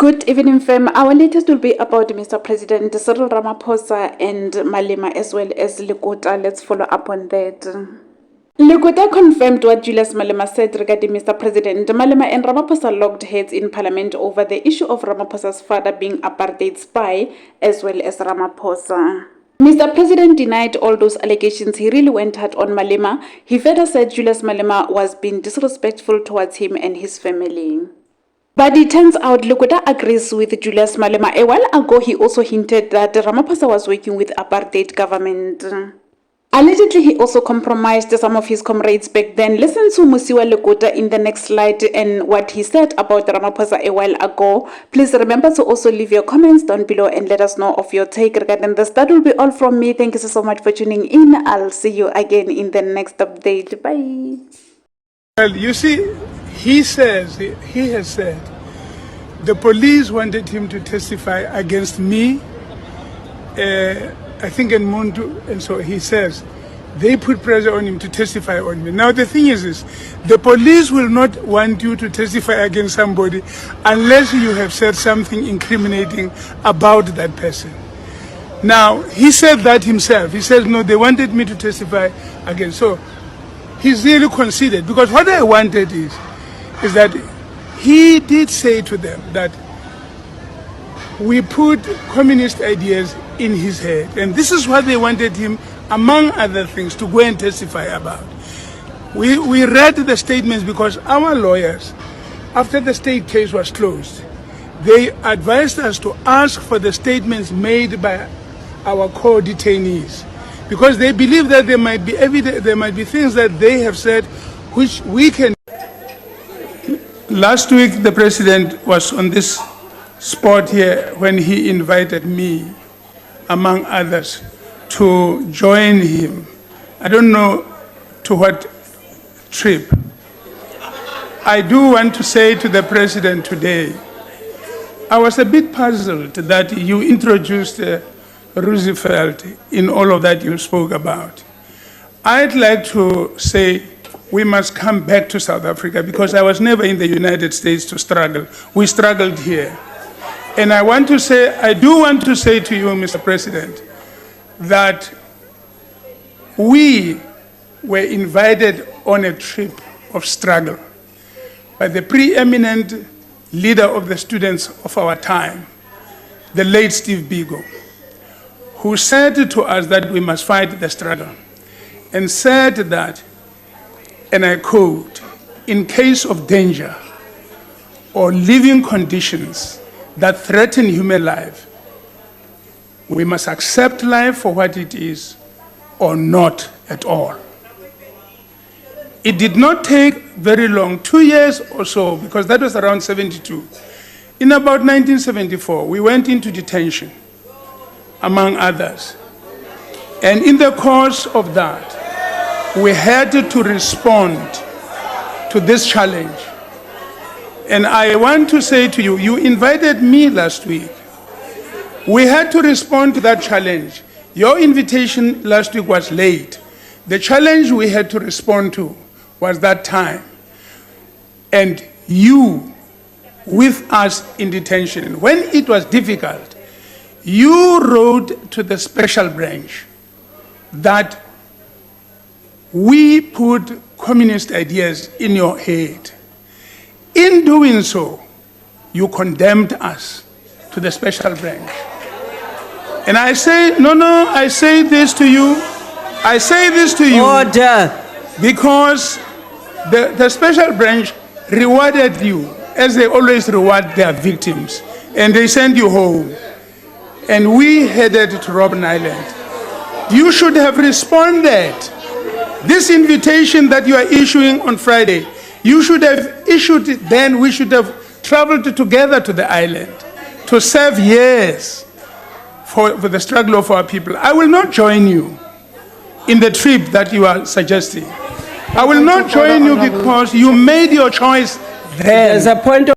Good evening, fam. Our latest will be about Mr. President Cyril Ramaphosa and Malema as well as Lekota. Let's follow up on that. Lekota confirmed what Julius Malema said regarding Mr. President. Malema and Ramaphosa locked heads in Parliament over the issue of Ramaphosa's father being apartheid spy as well as Ramaphosa. Mr. President denied all those allegations. He really went hard on Malema. He further said Julius Malema was being disrespectful towards him and his family. But it turns out Lekota agrees with Julius Malema. A while ago, he also hinted that Ramaphosa was working with apartheid government. Allegedly, he also compromised some of his comrades back then. Listen to Musiwa Lekota in the next slide and what he said about Ramaphosa a while ago. Please remember to also leave your comments down below and let us know of your take regarding this. That will be all from me. Thank you so much for tuning in. I'll see you again in the next update. Bye. Well, you see, he has said, the police wanted him to testify against me, I think in Muntu, and so he says, they put pressure on him to testify on me. Now the thing is this, the police will not want you to testify against somebody unless you have said something incriminating about that person. Now, he said that himself. He says, no, they wanted me to testify against. So he's really conceded, because what I wanted is that he did say to them that we put communist ideas in his head, and this is what they wanted him, among other things, to go and testify about. We read the statements because our lawyers, after the state case was closed, they advised us to ask for the statements made by our co-detainees, because they believe that there might be there might be things that they have said which we can. Last week, the president was on this spot here when he invited me, among others, to join him. I don't know to what trip. I do want to say to the president today, I was a bit puzzled that you introduced Roosevelt in all of that you spoke about. I'd like to say we must come back to South Africa, because I was never in the United States to struggle. We struggled here. And I do want to say to you, Mr. President, that we were invited on a trip of struggle by the preeminent leader of the students of our time, the late Steve Biko, who said to us that we must fight the struggle, and said that, and I quote, in case of danger or living conditions that threaten human life, we must accept life for what it is or not at all. It did not take very long, 2 years or so, because that was around 72. In about 1974, we went into detention, among others. And in the course of that, we had to respond to this challenge. And I want to say to you, you invited me last week. We had to respond to that challenge. Your invitation last week was late. The challenge we had to respond to was that time. And you, with us in detention, when it was difficult, you wrote to the special branch that we put communist ideas in your head. In doing so, you condemned us to the special branch. And I say, no, I say this to you. I say this to you. Order. Because the special branch rewarded you, as they always reward their victims. And they sent you home. And we headed to Robben Island. You should have responded. This invitation that you are issuing on Friday, you should have issued it then. We should have traveled together to the island to serve years for the struggle of our people. I will not join you in the trip that you are suggesting. I will not join you because you made your choice then. There's a point of